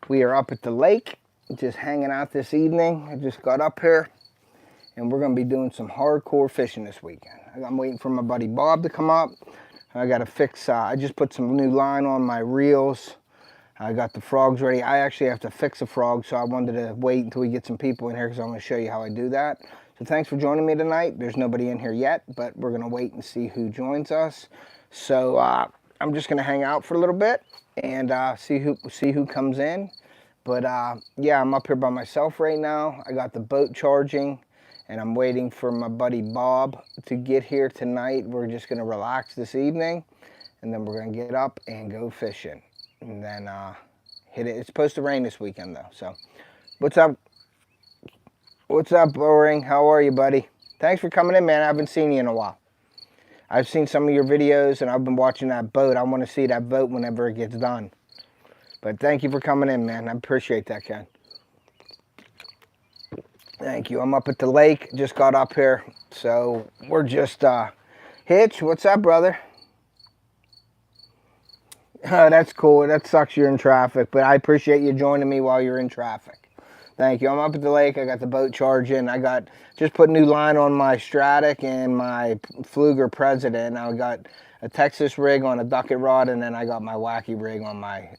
We are up at the lake, just hanging out this evening. I just got up here, and we're going to be doing some hardcore fishing this weekend. I'm waiting for my buddy Bob to come up. I got to fix, I just put some new line on my reels. I got the frogs ready. I actually have to fix a frog, so I wanted to wait until we get some people in here because I'm going to show you how I do that. So thanks for joining me tonight. There's nobody in here yet, but we're going to wait and see who joins us. So I'm just going to hang out for a little bit and see who comes in. But yeah, I'm up here by myself right now. I got the boat charging, and I'm waiting for my buddy Bob to get here tonight. We're just going to relax this evening, and then we're going to get up and go fishing. And then hit it. It's supposed to rain this weekend, though. So what's up? What's up, Boring? How are you, buddy? Thanks for coming in, man. I haven't seen you in a while. I've seen some of your videos, and I've been watching that boat. I want to see that boat whenever it gets done. But thank you for coming in, man. I appreciate that, Ken. Thank you. I'm up at the lake. Just got up here. So we're just, Hitch, what's up, brother? Oh, that's cool. That sucks you're in traffic, but I appreciate you joining me while you're in traffic. Thank you. I'm up at the lake. I got the boat charging. I got just put new line on my Stratic and my Fluger President. I got a Texas rig on a ducket rod, and then I got my wacky rig on my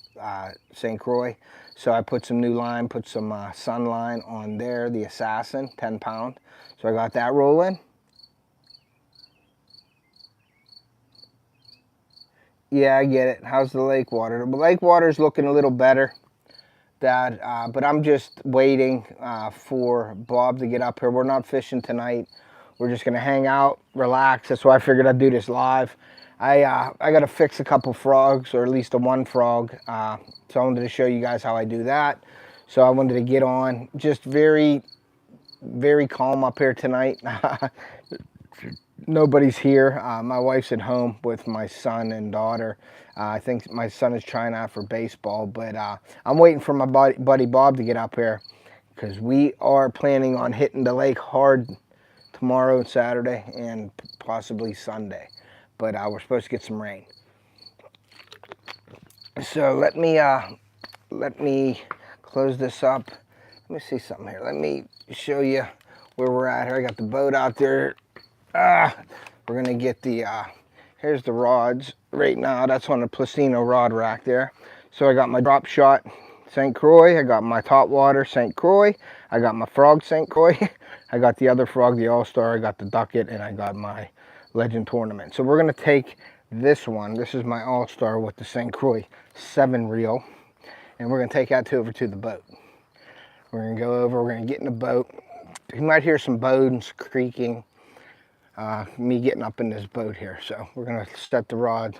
St. Croix. So I put some new line, put some sun line on there, the Assassin, 10 pound. So I got that rolling. Yeah, I get it. How's the lake water? The lake water is looking a little better. But I'm just waiting for Bob to get up here. We're not fishing tonight. We're just gonna hang out, relax. That's why I figured I'd do this live. I gotta fix a couple frogs, or at least one frog. So I wanted to show you guys how I do that. So I wanted to get on. Just very, very calm up here tonight. Nobody's here. My wife's at home with my son and daughter. I think my son is trying out for baseball, but I'm waiting for my buddy Bob to get up here because we are planning on hitting the lake hard tomorrow and Saturday and possibly Sunday. But we're supposed to get some rain. So let me close this up. Let me see something here. Let me show you where we're at here. I got the boat out there. We're gonna get the here's the rods right now. That's on the Placino rod rack there. So I got my drop shot St. Croix, I got my top water St. Croix, I got my frog St. Croix, I got the other frog, the All-Star, I got the ducket, and I got my Legend Tournament. So we're gonna take this one. This is my All-Star with the St. Croix 7 reel, and we're gonna take that over to the boat. We're gonna go over, we're gonna get in the boat. You might hear some bones creaking. Me getting up in this boat here. So we're gonna set the rod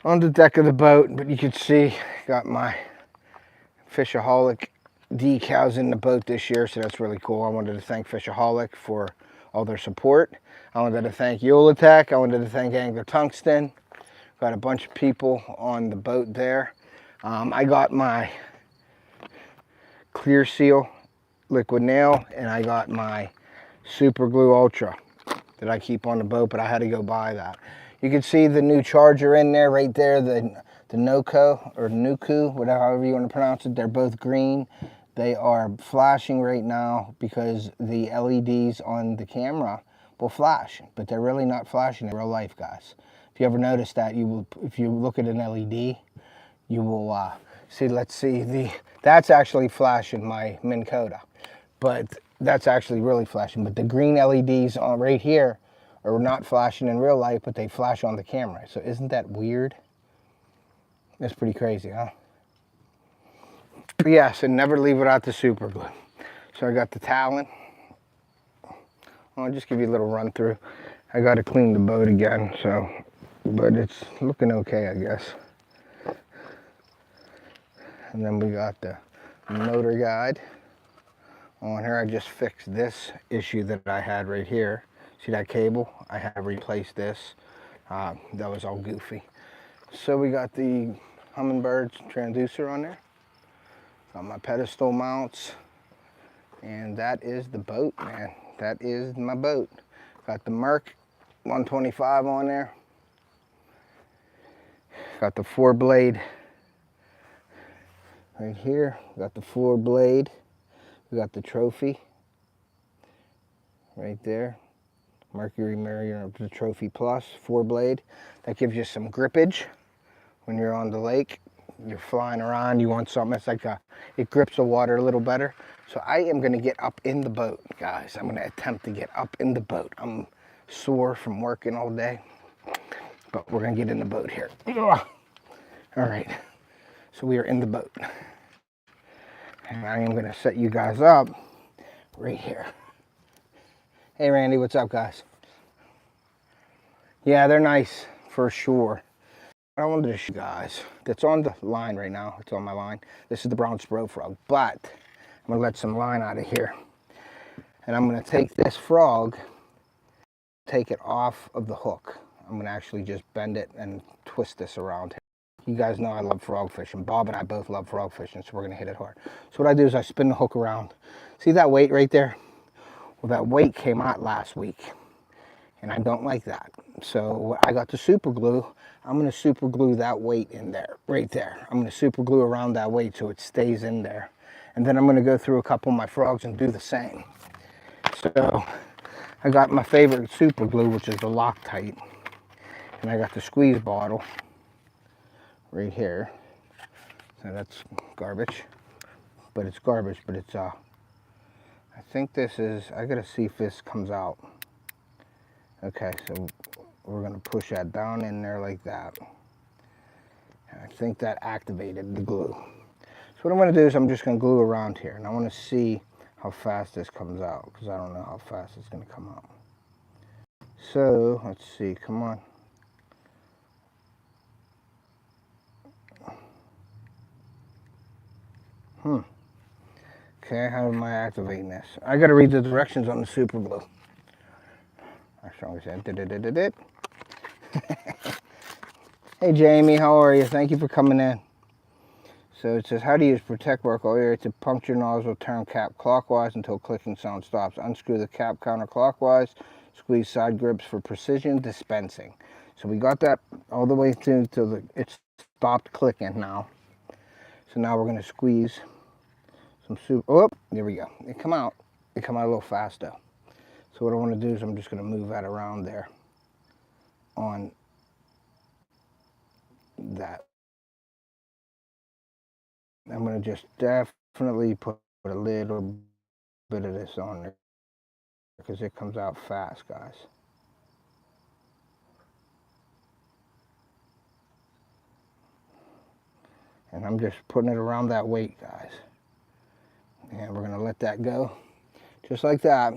on the deck of the boat, but you can see got my Fishoholic decals in the boat this year, so that's really cool. I wanted to thank Fishoholic for all their support. I wanted to thank Yolatech. I wanted to thank Angler Tungsten. Got a bunch of people on the boat there. I got my Clear Seal liquid nail, and I got my Super Glue Ultra that I keep on the boat, but I had to go buy that. You can see the new charger in there, right there, the NOCO or NUKU, whatever, however you want to pronounce it. They're both green. They are flashing right now because the LEDs on the camera will flash, but they're really not flashing in real life, guys. If you ever notice that, you will, if you look at an LED, you will see, let's see, that's actually flashing my Minn Kota, but that's actually really flashing. But the green LEDs on right here are not flashing in real life, but they flash on the camera. So isn't that weird? That's pretty crazy, huh? But yes, and never leave without the super glue. So I got the Talon. I'll just give you a little run through. I got to clean the boat again, so, but it's looking okay, I guess. And then we got the motor guide on here. I just fixed this issue that I had right here. See that cable? I have replaced this. That was all goofy. So we got the Humminbird transducer on there. Got my pedestal mounts. And that is the boat, man. That is my boat. Got the Merc 125 on there. Got the 4-blade Right here, we got the 4-blade. We got the trophy right there. Mercury Mariner, the Trophy Plus 4-blade. That gives you some grippage when you're on the lake. You're flying around, you want something that's like it grips the water a little better. So I am gonna get up in the boat, guys. I'm gonna attempt to get up in the boat. I'm sore from working all day, but we're gonna get in the boat here. Ugh. All right, so we are in the boat. And I am gonna set you guys up right here. Hey Randy, what's up guys? Yeah, they're nice for sure. I wanted to show you guys, that's on the line right now, it's on my line. This is the brown spro frog, but I'm gonna let some line out of here. And I'm gonna take this frog, take it off of the hook. I'm gonna actually just bend it and twist this around. You guys know I love frog fishing. Bob and I both love frog fishing, so we're gonna hit it hard. So what I do is I spin the hook around. See that weight right there? Well, that weight came out last week, and I don't like that. So I got the super glue. I'm gonna super glue that weight in there, right there. I'm gonna super glue around that weight so it stays in there. And then I'm gonna go through a couple of my frogs and do the same. So I got my favorite super glue, which is the Loctite. And I got the squeeze bottle right here. So that's garbage, but it's garbage, but it's I think this is, I gotta see if this comes out. Okay, so we're gonna push that down in there like that. And I think that activated the glue. So what I'm gonna do is I'm just gonna glue around here, and I wanna see how fast this comes out, because I don't know how fast it's gonna come out. So let's see, come on. Okay, how am I activating this? I gotta read the directions on the super glue. Actually, I said, Hey Jamie, how are you? Thank you for coming in. So it says, how to use protect work all area to puncture nozzle, turn cap clockwise until clicking sound stops. Unscrew the cap counterclockwise, squeeze side grips for precision dispensing. So we got that all the way through till it stopped clicking now. So now we're gonna squeeze some soup. Oh, there we go. It come out a little fast though. So what I want to do is I'm just going to move that around there on that. I'm going to just definitely put a little bit of this on there because it comes out fast, guys. And I'm just putting it around that weight, guys. And we're going to let that go just like that.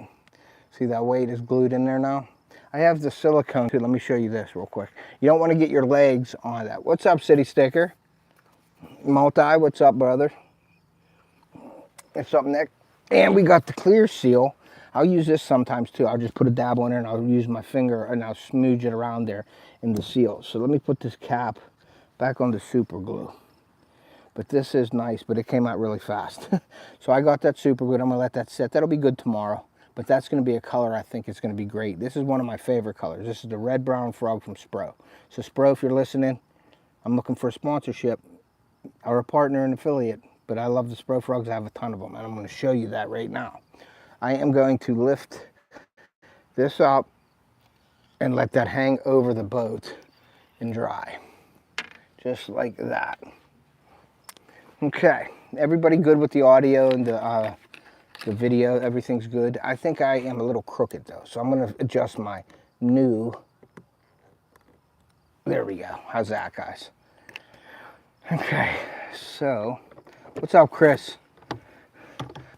See that weight is glued in there now? I have the silicone too. Let me show you this real quick. You don't want to get your legs on that. What's up, City Sticker? Multi, what's up, brother? What's up, Nick? And we got the clear seal. I'll use this sometimes too. I'll just put a dab on it and I'll use my finger and I'll smooch it around there in the seal. So let me put this cap back on the super glue. But this is nice, but it came out really fast. So I got that super glue. I'm gonna let that sit. That'll be good tomorrow. But that's going to be a color I think it's going to be great. This is one of my favorite colors. This is the red brown frog from Spro. So Spro, if you're listening, I'm looking for a sponsorship or a partner and affiliate. But I love the Spro frogs. I have a ton of them, and I'm going to show you that right now. I am going to lift this up and let that hang over the boat and dry. Just like that. Okay, everybody good with the audio and the video, everything's good. I think I am a little crooked though, so I'm gonna adjust my new, there we go. How's that, guys? Okay, so, what's up, Chris?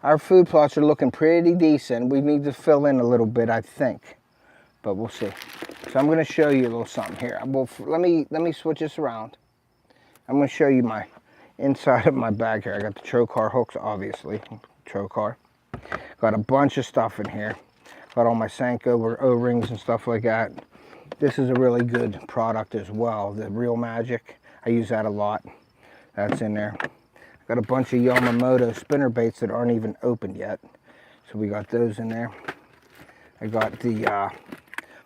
Our food plots are looking pretty decent. We need to fill in a little bit, I think, but we'll see. So I'm gonna show you a little something here. Let me switch this around. I'm gonna show you my inside of my bag here. I got the Trocar hooks, obviously, Trocar. Got a bunch of stuff in here. Got all my Senko O-rings and stuff like that. This is a really good product as well. The Real Magic. I use that a lot. That's in there. Got a bunch of Yamamoto spinner baits that aren't even opened yet. So we got those in there. I got the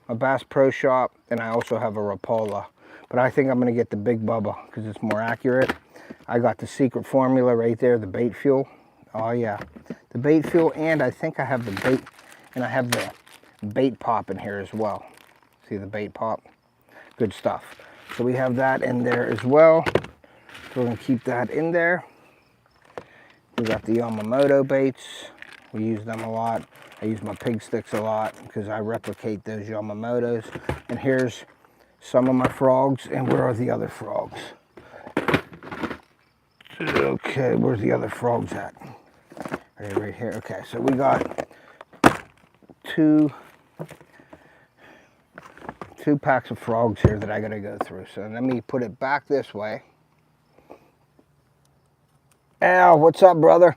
my Bass Pro Shop, and I also have a Rapala. But I think I'm going to get the Big Bubba because it's more accurate. I got the secret formula right there, the bait fuel. Oh yeah, the bait fuel, and I think I have the bait, and I have the bait pop in here as well. See the bait pop? Good stuff. So we have that in there as well. So we're gonna keep that in there. We got the Yamamoto baits. We use them a lot. I use my pig sticks a lot because I replicate those Yamamotos. And here's some of my frogs. And where are the other frogs? Okay, where's the other frogs at? Right here. Okay, so we got two packs of frogs here that I gotta go through. So let me put it back this way. Al, what's up, brother?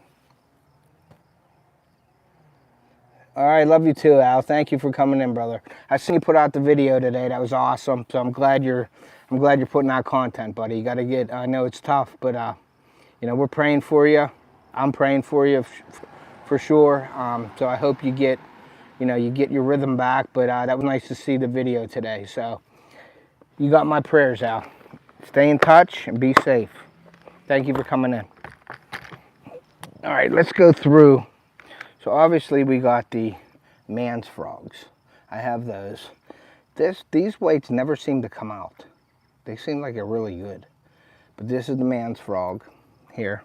All right, love you too, Al. Thank you for coming in, brother. I seen you put out the video today. That was awesome. So I'm glad you're putting out content, buddy. You got to get. I know it's tough, but you know, we're praying for you. I'm praying for you for sure. So I hope you get, you know, you get your rhythm back. But that was nice to see the video today. So you got my prayers, Al. Stay in touch and be safe. Thank you for coming in. All right, let's go through. So obviously we got the man's frogs. I have those. These weights never seem to come out. They seem like they're really good. But this is the man's frog here.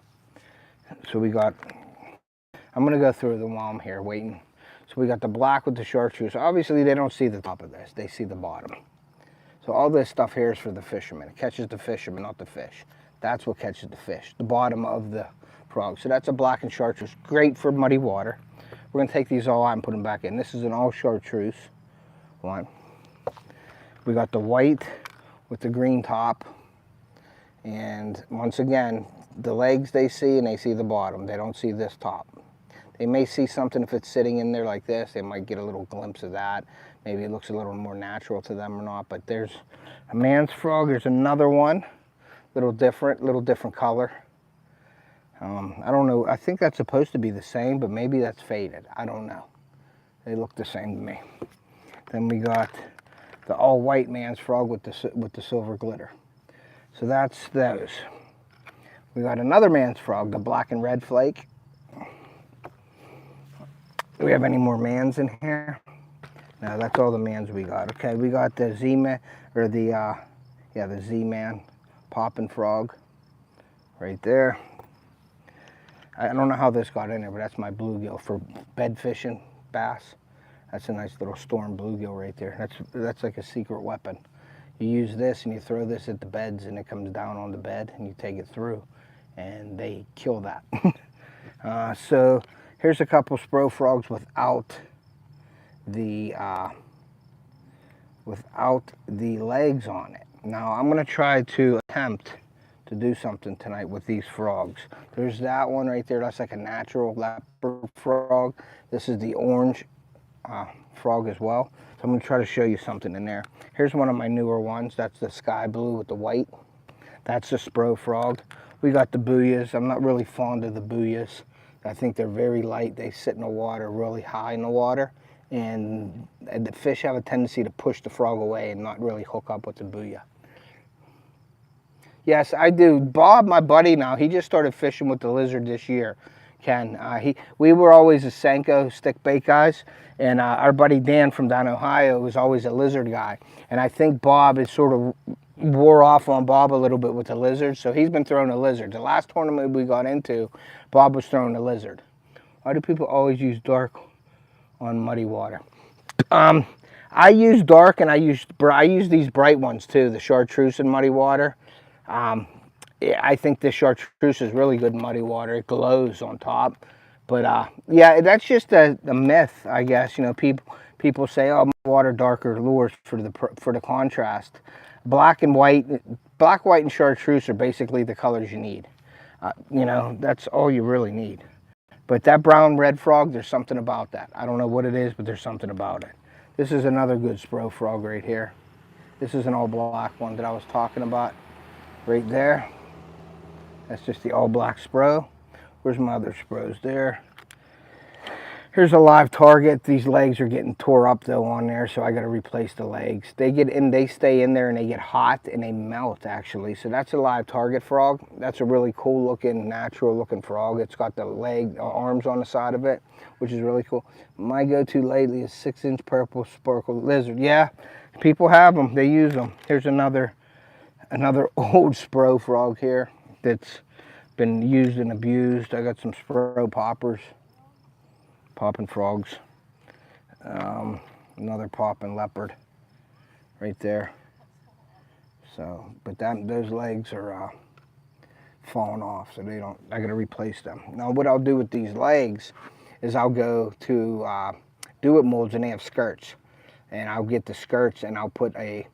So we got, I'm gonna go through them while I'm here waiting. So we got the black with the chartreuse. Obviously they don't see the top of this, they see the bottom. So all this stuff here is for the fisherman. It catches the fisherman, not the fish. That's what catches the fish, the bottom of the frog. So that's a black and chartreuse, great for muddy water. We're gonna take these all out and put them back in. This is an all chartreuse one. We got the white with the green top. And once again, the legs they see and they see the bottom. They don't see this top. They may see something if it's sitting in there like this. They might get a little glimpse of that. Maybe it looks a little more natural to them or not. But there's a man's frog. There's another one, little different color. I don't know, I think that's supposed to be the same, but maybe that's faded. I don't know. They look the same to me. Then we got the all white man's frog with the silver glitter. So that's those. We got another man's frog, the black and red flake. Do we have any more mans in here? No, that's all the mans we got. Okay, we got the Z-man, or the Z-man popping frog right there. I don't know how this got in there, but that's my bluegill for bed fishing bass. That's a nice little storm bluegill right there. That's like a secret weapon. You use this and you throw this at the beds and it comes down on the bed and you take it through and they kill that. So here's a couple spro frogs without the legs on it. Now I'm gonna try to attempt to do something tonight with these frogs. There's that one right there. That's like a natural leopard frog. This is the orange frog as well. So I'm gonna try to show you something in there. Here's one of my newer ones. That's the sky blue with the white. That's the spro frog. We got the booyahs. I'm not really fond of the booyahs. I think they're very light. They sit in the water really high in the water. And the fish have a tendency to push the frog away and not really hook up with the booyah. Yes, I do. Bob, my buddy now, he just started fishing with the lizard this year, Ken. We were always a Senko stick bait guys, and our buddy Dan from down Ohio was always a lizard guy. And I think Bob is sort of wore off on Bob a little bit with the lizard, so he's been throwing a lizard. The last tournament we got into, Bob was throwing a lizard. Why do people always use dark on muddy water? I use dark, and I use these bright ones too, the chartreuse in muddy water. I think this chartreuse is really good in muddy water. It glows on top. But yeah, that's just a myth, I guess. You know, people say, oh, water darker lures for the contrast. Black, white, and chartreuse are basically the colors you need. You know, that's all you really need. But that brown red frog, there's something about that. I don't know what it is, but there's something about it. This is another good spro frog right here. This is an all black one that I was talking about right there. That's just the all black spro. Where's my other spros there? Here's a live target. These legs are getting tore up though on there, so I got to replace the legs. They get in, they stay in there and they get hot and they melt actually. So that's a live target frog. That's a really cool looking, natural looking frog. It's got the arms on the side of it, which is really cool. My go-to lately is 6-inch purple sparkle lizard. Yeah, people have them. They use them. Here's another old Spro frog here that's been used and abused. I got some Spro poppers. Popping frogs, another popping leopard right there. So, but those legs are falling off, so they don't. I got to replace them. Now, what I'll do with these legs is I'll go to do it molds, and they have skirts, and I'll get the skirts and I'll put a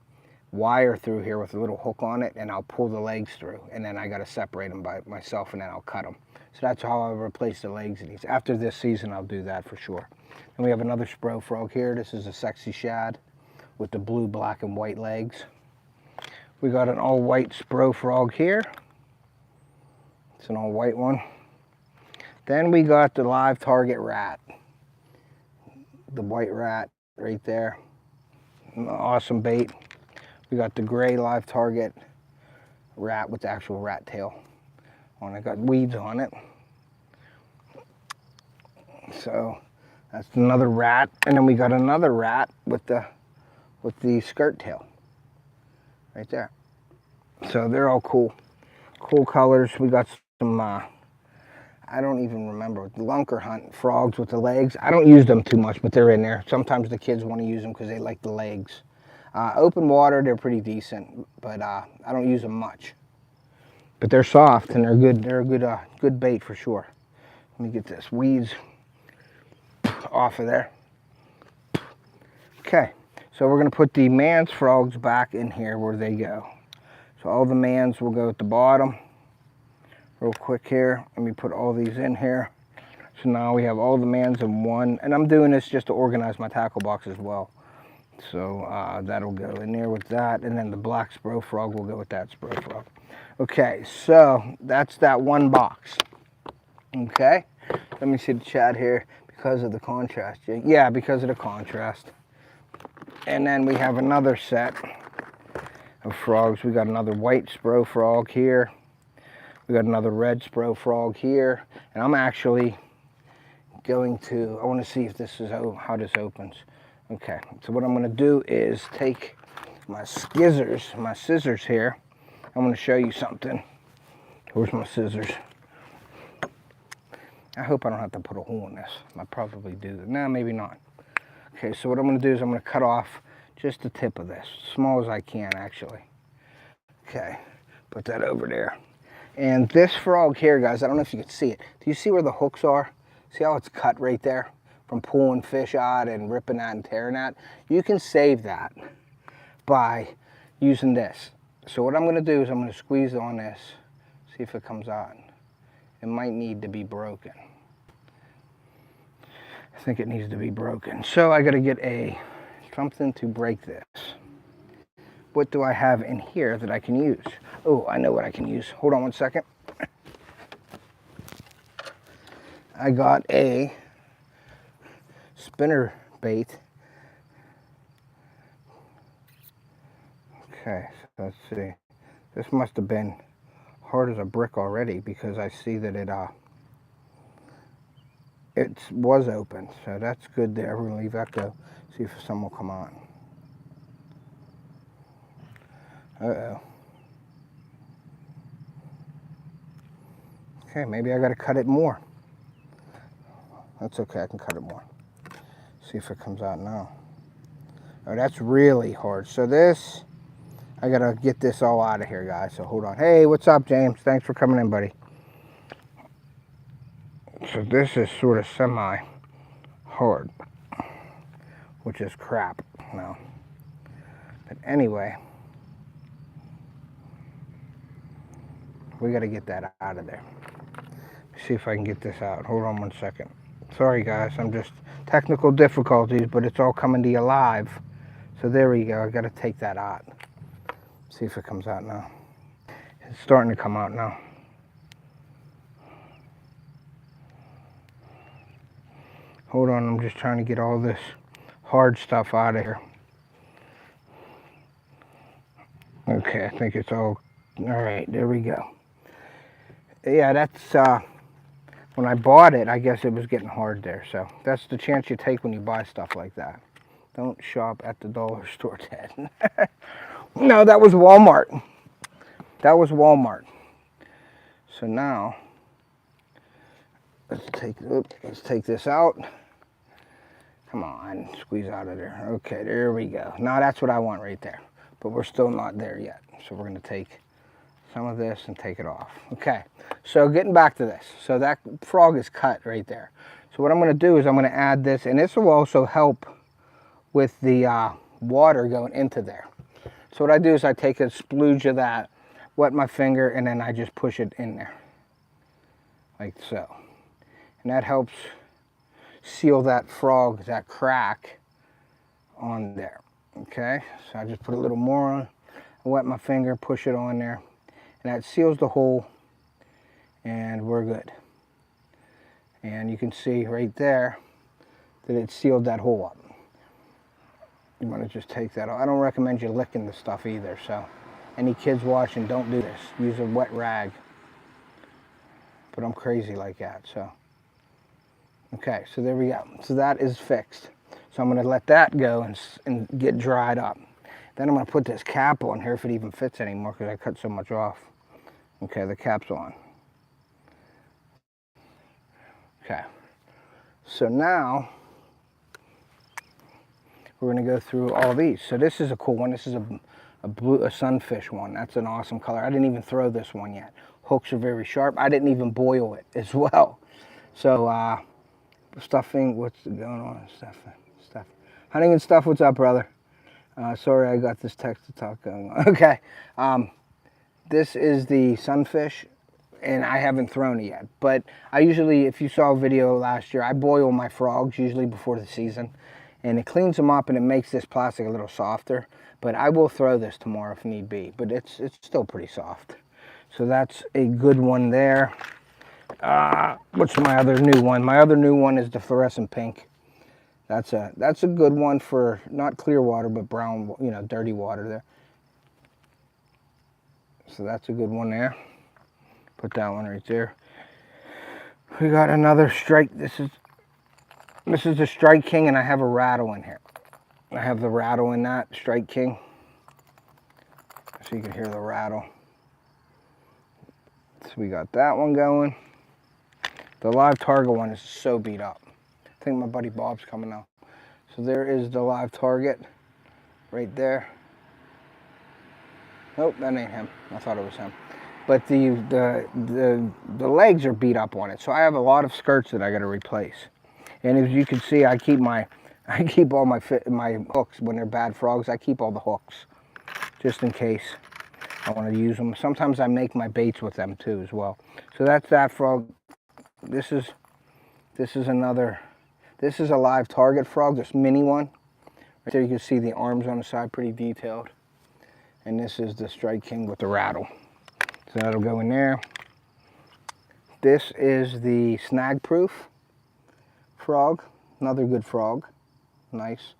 wire through here with a little hook on it, and I'll pull the legs through, and then I got to separate them by myself, and then I'll cut them. So that's how I'll replace the legs of these. After this season, I'll do that for sure. And we have another Spro frog here. This is a sexy shad with the blue, black, and white legs. We got an all-white Spro frog here. It's an all-white one. Then we got the live target rat. The white rat right there. Awesome bait. We got the gray live target rat with the actual rat tail on it. Got weeds on it. So that's another rat. And then we got another rat with the skirt tail right there. So they're all cool. Cool colors. We got some I don't even remember, lunker hunt frogs with the legs. I don't use them too much, but they're in there. Sometimes the kids want to use them because they like the legs. Open water, they're pretty decent, but I don't use them much. But they're soft and they're good. They're a good bait for sure. Let me get this weeds off of there. Okay, so we're gonna put the man's frogs back in here where they go. So all the mans will go at the bottom. Real quick here, let me put all these in here. So now we have all the mans in one, and I'm doing this just to organize my tackle box as well. So that'll go in there with that, and then the black Spro frog will go with that Spro frog. Okay, so that's that one box. Okay, let me see the chat here because of the contrast. Yeah, because of the contrast. And then we have another set of frogs. We got another white Spro frog here. We got another red Spro frog here, and I'm actually going to, I want to see if this is how this opens. Okay, so what I'm going to do is take my scissors here. I'm going to show you something. Where's my scissors? I hope I don't have to put a hole in this. I probably do. No, maybe not. Okay, so what I'm going to do is I'm going to cut off just the tip of this, as small as I can actually. Okay, put that over there. And this frog here, guys, I don't know if you can see it. Do you see where the hooks are? See how it's cut right there? From pulling fish out and ripping that and tearing that. You can save that by using this. So what I'm going to do is I'm going to squeeze on this, see if it comes out. It might need to be broken. I think it needs to be broken. So I got to get something to break this. What do I have in here that I can use? Oh, I know what I can use. Hold on one second. I got a spinner bait. Okay, so let's see. This must have been hard as a brick already because I see that it was open. So that's good there. We're gonna leave that go. See if some will come on. Uh-oh. Okay, maybe I gotta cut it more. That's okay, I can cut it more. See if it comes out now. Oh, that's really hard. So this, I gotta get this all out of here, guys. So hold on. Hey, what's up, James? Thanks for coming in, buddy. So this is sort of semi-hard, which is crap now. But anyway, we gotta get that out of there. See if I can get this out. Hold on one second. Sorry guys, I'm just technical difficulties, but it's all coming to you live. So there we go. I got to take that out. See if it comes out now. It's starting to come out now. Hold on, I'm just trying to get all this hard stuff out of here. Okay, I think it's all right, there we go. Yeah, that's, when I bought it, I guess it was getting hard there. So that's the chance you take when you buy stuff like that. Don't shop at the dollar store, Ted. No, that was Walmart. That was Walmart. So now, let's take this out. Come on, squeeze out of there. Okay, there we go. Now that's what I want right there. But we're still not there yet. So we're gonna take some of this and take it off. Okay, so getting back to this. So that frog is cut right there. So what I'm gonna do is I'm gonna add this, and this will also help with the water going into there. So what I do is I take a splooge of that, wet my finger, and then I just push it in there. Like so. And that helps seal that frog, that crack on there. Okay, so I just put a little more on, I wet my finger, push it on there, and that seals the hole, and we're good. And you can see right there that it sealed that hole up. You want to just take that off. I don't recommend you licking the stuff either, so any kids watching, don't do this. Use a wet rag. But I'm crazy like that, so. Okay, so there we go. So that is fixed. So I'm going to let that go and get dried up. Then I'm going to put this cap on here if it even fits anymore because I cut so much off. Okay, the cap's on. Okay, so now we're going to go through all these. So this is a cool one. This is a sunfish one. That's an awesome color. I didn't even throw this one yet. Hooks are very sharp. I didn't even boil it as well. So stuffing, what's going on? Stuff. Hunting and stuff, what's up, brother? Sorry, I got this text to talk going on. Okay, this is the sunfish, and I haven't thrown it yet. But I usually, if you saw a video last year, I boil my frogs usually before the season, and it cleans them up and it makes this plastic a little softer. But I will throw this tomorrow if need be, but it's still pretty soft. So that's a good one there. What's my other new one? My other new one is the fluorescent pink. That's a good one for not clear water, but brown, you know, dirty water there. So that's a good one there. Put that one right there. We got another strike. This is the Strike King, and I have a rattle in here. I have the rattle in that Strike King, so you can hear the rattle. So we got that one going. The live target one is so beat up. I think my buddy Bob's coming now. So there is the live target right there. Nope, that ain't him. I thought it was him. But the legs are beat up on it. So I have a lot of skirts that I got to replace. And as you can see, I keep all my hooks when they're bad frogs. I keep all the hooks just in case I want to use them. Sometimes I make my baits with them too as well. So that's that frog. This is a live target frog, this mini one. Right there you can see the arms on the side, pretty detailed. And this is the Strike King with the rattle. So that'll go in there. This is the snag proof frog, another good frog. Nice.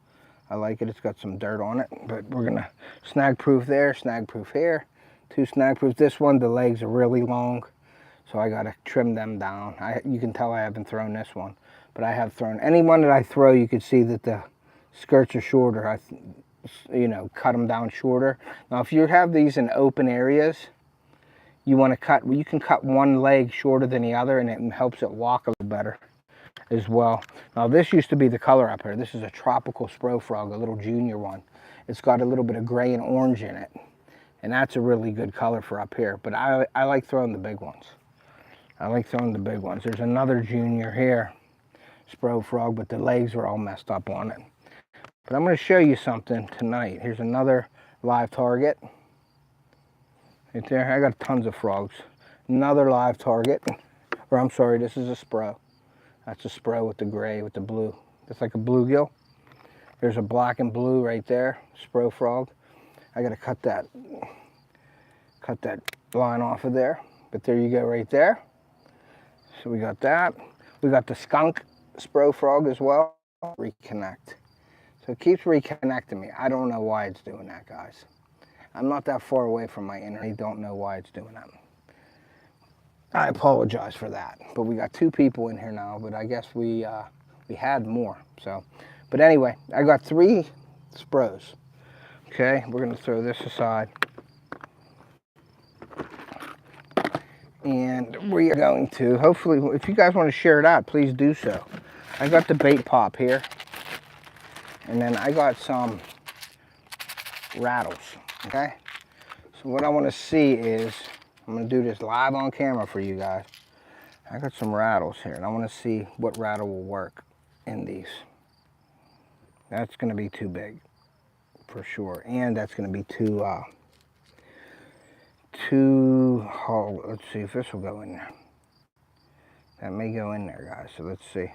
I like it. It's got some dirt on it, but we're gonna snag proof there, snag proof here. Two snag proofs. This one, the legs are really long, so I gotta trim them down. You can tell I haven't thrown this one, but I have thrown any one that I throw. You can see that the skirts are shorter. You know, cut them down shorter. Now, if you have these in open areas, you want to cut. You can cut one leg shorter than the other, and it helps it walk a little better as well. Now, this used to be the color up here. This is a tropical spro frog, a little junior one. It's got a little bit of gray and orange in it, and that's a really good color for up here. But I like throwing the big ones. I like throwing the big ones. There's another junior here, spro frog, but the legs are all messed up on it. But I'm going to show you something tonight. Here's another live target. Right there. I got tons of frogs. Another live target. Or I'm sorry, this is a spro. That's a spro with the gray, with the blue. It's like a bluegill. There's a black and blue right there, spro frog. I got to cut that line off of there. But there you go right there. So we got that. We got the skunk. Spro Frog as well. Reconnect. So it keeps reconnecting me. I don't know why it's doing that, guys. I'm not that far away from my internet. I don't know why it's doing that. I apologize for that. But we got 2 people in here now, but I guess we had more. So, but anyway, I got 3 Spros. Okay, we're gonna throw this aside. And we are going to, hopefully, if you guys want to share it out, please do so. I got the bait pop here. And then I got some rattles, okay? So what I want to see is, I'm going to do this live on camera for you guys. I got some rattles here, and I want to see what rattle will work in these. That's going to be too big, for sure. And that's going to be too, let's see if this will go in there. That may go in there, guys, so let's see.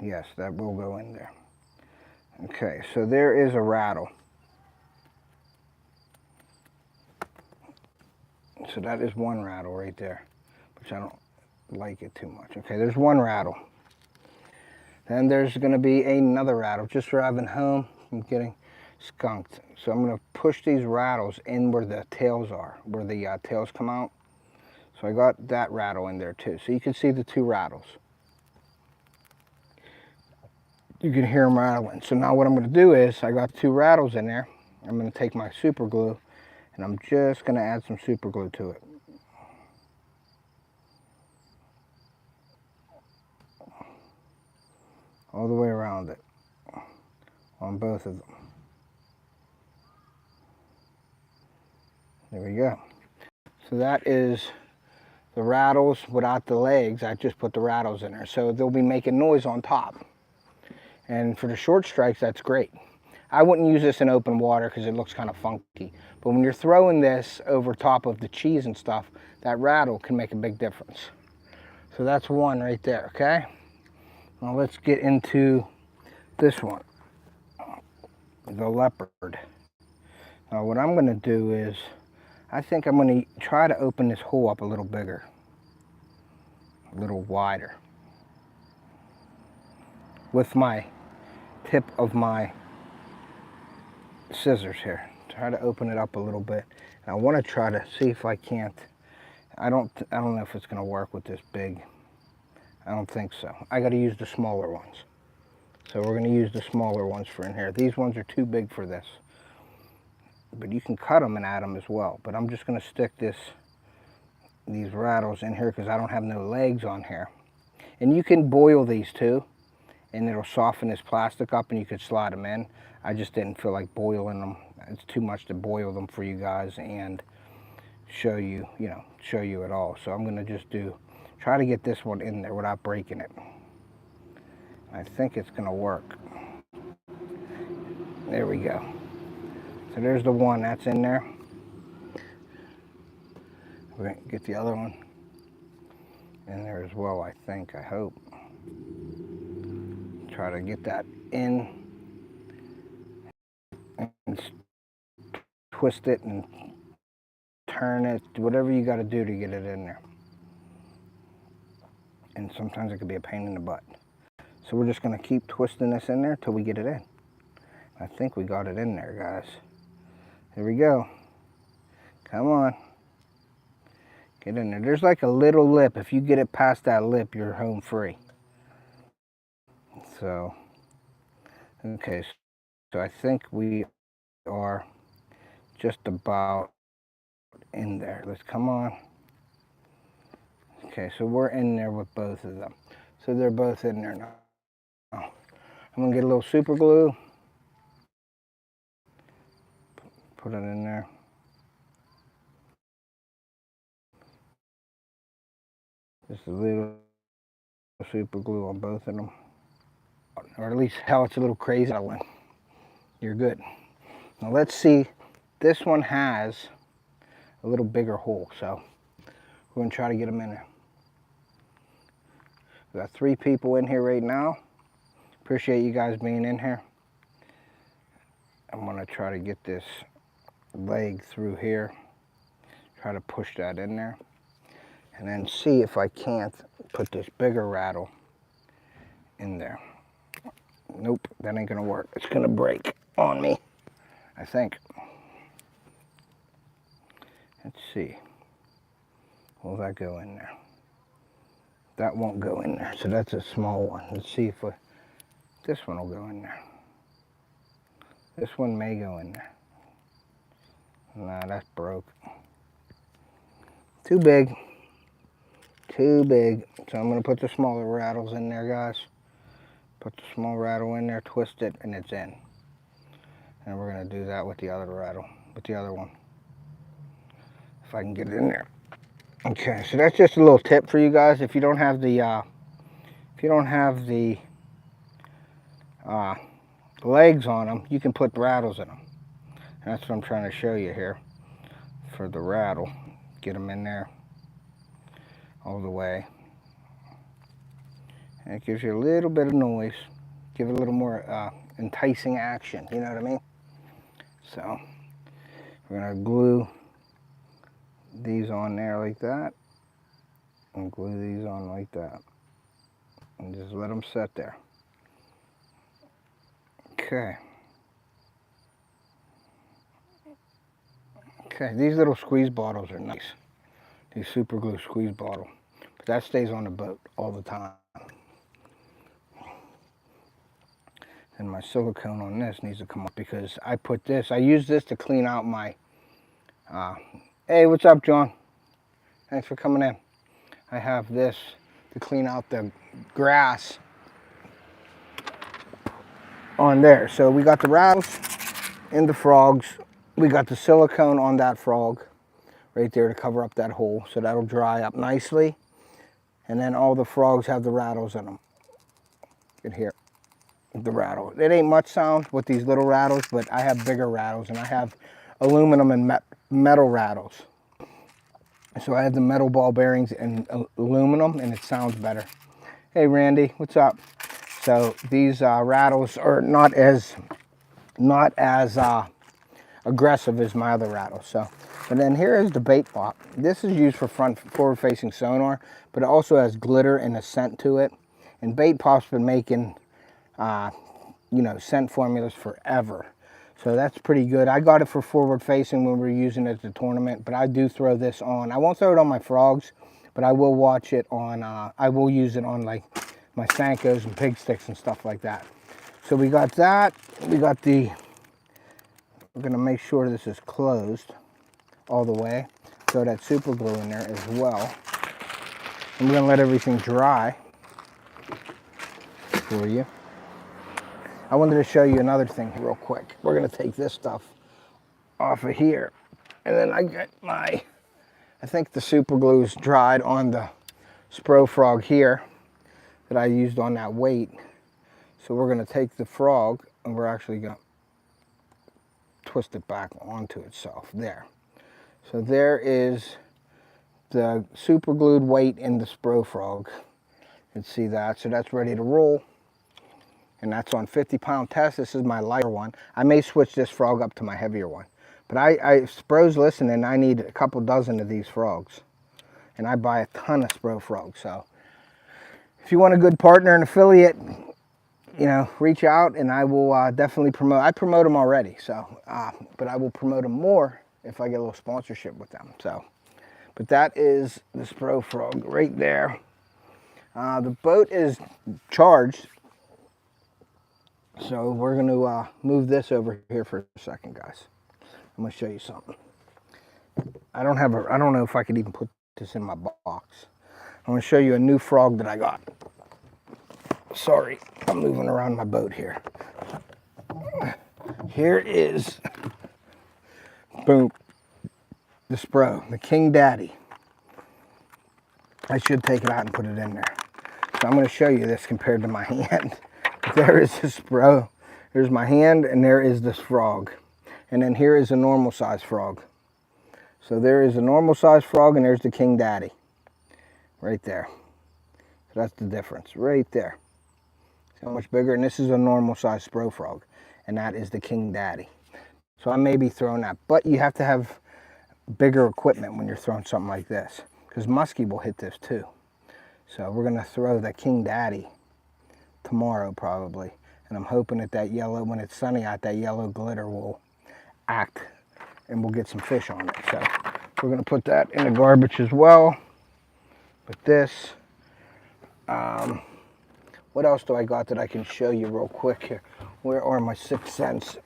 Yes, that will go in there. Okay, so there is a rattle. So that is one rattle right there, which I don't like it too much. Okay, there's one rattle. Then there's gonna be another rattle. Just driving home, I'm getting skunked. So I'm gonna push these rattles in where the tails are, where the tails come out. So I got that rattle in there too. So you can see the 2 rattles. You can hear them rattling. So now what I'm gonna do is, I got 2 rattles in there. I'm gonna take my super glue and I'm just gonna add some super glue to it. All the way around it, on both of them. There we go. So that is the rattles without the legs. I just put the rattles in there. So they'll be making noise on top. And for the short strikes, that's great. I wouldn't use this in open water because it looks kind of funky. But when you're throwing this over top of the cheese and stuff, that rattle can make a big difference. So that's one right there, okay? Now let's get into this one, the leopard. Now what I'm gonna do is, I think I'm gonna try to open this hole up a little bigger, a little wider, with my tip of my scissors here. Try to open it up a little bit. And I want to try to see if I can't. I don't know if it's going to work with this big. I don't think so. I got to use the smaller ones. So we're going to use the smaller ones for in here. These ones are too big for this. But you can cut them and add them as well. But I'm just going to stick these rattles in here because I don't have no legs on here. And you can boil these too, and it'll soften this plastic up and you could slide them in. I just didn't feel like boiling them. It's too much to boil them for you guys and show you it all. So I'm gonna just try to get this one in there without breaking it. I think it's gonna work. There we go. So there's the one that's in there. We're gonna get the other one in there as well, I think, I hope. Try to get that in and twist it and turn it, whatever you got to do to get it in there. And sometimes it can be a pain in the butt. So we're just going to keep twisting this in there till we get it in. I think we got it in there, guys. Here we go. Come on. Get in there. There's like a little lip. If you get it past that lip, you're home free. So, okay. So I think we are just about in there. Let's come on. Okay, so we're in there with both of them. So they're both in there now. I'm gonna get a little super glue. Put it in there. Just a little super glue on both of them. Or at least how it's a little crazy. You're good. Now let's see. This one has a little bigger hole, so we're gonna try to get them in there. We got 3 people in here right now. Appreciate you guys being in here. I'm gonna try to get this leg through here. Try to push that in there. and then see if I can't put this bigger rattle in there. Nope, that ain't gonna work. It's gonna break on me, I think. Let's see. Will that go in there? That won't go in there, so that's a small one. Let's see if this one will go in there. This one may go in there. Nah, that's broke. Too big. Too big. So I'm gonna put the smaller rattles in there, guys. Put the small rattle in there, twist it, and it's in. And we're gonna do that with the other rattle, with the other one. If I can get it in there. Okay, so that's just a little tip for you guys. If you don't have the legs on them, you can put rattles in them. And that's what I'm trying to show you here for the rattle. Get them in there all the way. And it gives you a little bit of noise. Give it a little more enticing action, you know what I mean? So we're gonna glue these on there like that, and glue these on like that, and just let them sit there. Okay. Okay, these little squeeze bottles are nice. These super glue squeeze bottle, but that stays on the boat all the time. And my silicone on this needs to come up because I use this to clean out my, hey, what's up, John? Thanks for coming in. I have this to clean out the grass on there. So we got the rattles and the frogs. We got the silicone on that frog right there to cover up that hole. So that'll dry up nicely. And then all the frogs have the rattles in them. You can hear the rattle. It ain't much sound with these little rattles, but I have bigger rattles, and I have aluminum and metal rattles. So I have the metal ball bearings and aluminum, and it sounds better. Hey Randy, what's up? So these rattles are not as aggressive as my other rattles. So, and then here is the bait pop. This is used for forward-facing sonar, but it also has glitter and a scent to it. And bait pop's been making you know, scent formulas forever. So that's pretty good. I got it for forward facing when we were using it at the tournament, but I do throw this on. I won't throw it on my frogs, but I will watch it on, I will use it on like my Sankos and pig sticks and stuff like that. So we got that. We got we're gonna make sure this is closed all the way. Throw that super glue in there as well. And we're gonna let everything dry for you. I wanted to show you another thing real quick. We're gonna take this stuff off of here. And then I get I think the super glue's dried on the Spro frog here that I used on that weight. So we're gonna take the frog and we're actually gonna twist it back onto itself there. So there is the super glued weight in the Spro frog. You can see that, so that's ready to roll. And that's on 50-pound test. This is my lighter one. I may switch this frog up to my heavier one. But Spro's listening, I need a couple dozen of these frogs. And I buy a ton of Spro frogs. So if you want a good partner and affiliate, you know, reach out and I will definitely promote. I promote them already, so, but I will promote them more if I get a little sponsorship with them. So, but that is the Spro frog right there. The boat is charged. So we're going to move this over here for a second, guys. I'm going to show you something. I don't know if I could even put this in my box. I'm going to show you a new frog that I got. Sorry, I'm moving around my boat here. Here is, boom, the Spro, the King Daddy. I should take it out and put it in there. So I'm going to show you this compared to my hand. There is this Spro. There's my hand, and there is this frog. And then here is a normal size frog. So there is a normal size frog, and there's the King Daddy. Right there. So that's the difference, right there. See how much bigger? And this is a normal size Spro frog. And that is the King Daddy. So I may be throwing that. But you have to have bigger equipment when you're throwing something like this. because muskie will hit this too. So we're gonna throw the King Daddy tomorrow probably. And I'm hoping that that yellow, when it's sunny out, that yellow glitter will act and we'll get some fish on it. So we're gonna put that in the garbage as well. But this, what else do I got that I can show you real quick here? Where are my 6 cents?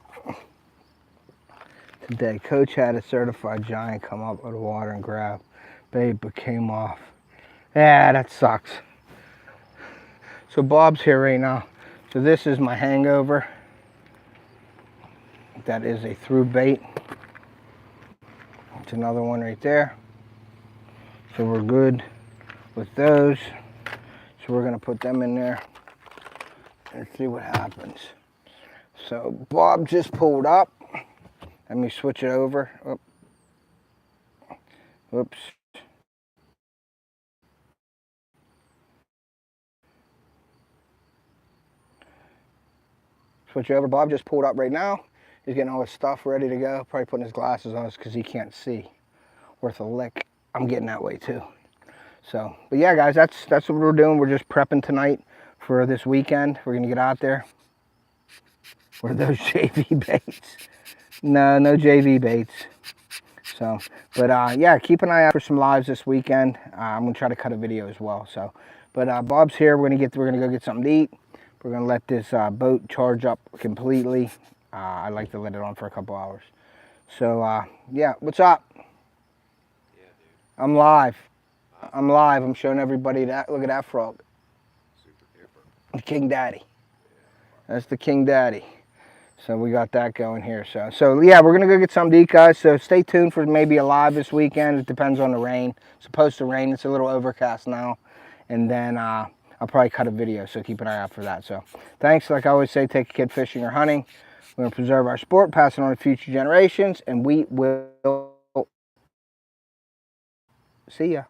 Today, Coach had a certified giant come up with the water and grab. Babe, but came off. Yeah, that sucks. So Bob's here right now. So this is my hangover. That is a through bait. It's another one right there. So we're good with those. So we're gonna put them in there and see what happens. So Bob just pulled up. Let me switch it over. Oops. Switch over. Bob just pulled up right now. He's getting all his stuff ready to go. Probably putting his glasses on because he can't see worth a lick. I'm getting that way too. So, but yeah, guys, that's what we're doing. We're just prepping tonight for this weekend. We're gonna get out there. What are those JV baits? No JV baits. So, but yeah, keep an eye out for some lives this weekend. I'm gonna try to cut a video as well. So, but Bob's here. We're gonna go get something to eat. We're gonna let this boat charge up completely. I like to let it on for a couple hours. So yeah, what's up? Yeah, dude. I'm live. I'm live. I'm showing everybody that. Look at that frog. Super duper. The King Daddy. That's the King Daddy. So we got that going here. So yeah, we're gonna go get something to eat, guys. So stay tuned for maybe a live this weekend. It depends on the rain. It's supposed to rain. It's a little overcast now, and then I'll probably cut a video. So keep an eye out for that. So thanks. Like I always say, take a kid fishing or hunting. We're gonna preserve our sport, pass it on to future generations, and we will see ya.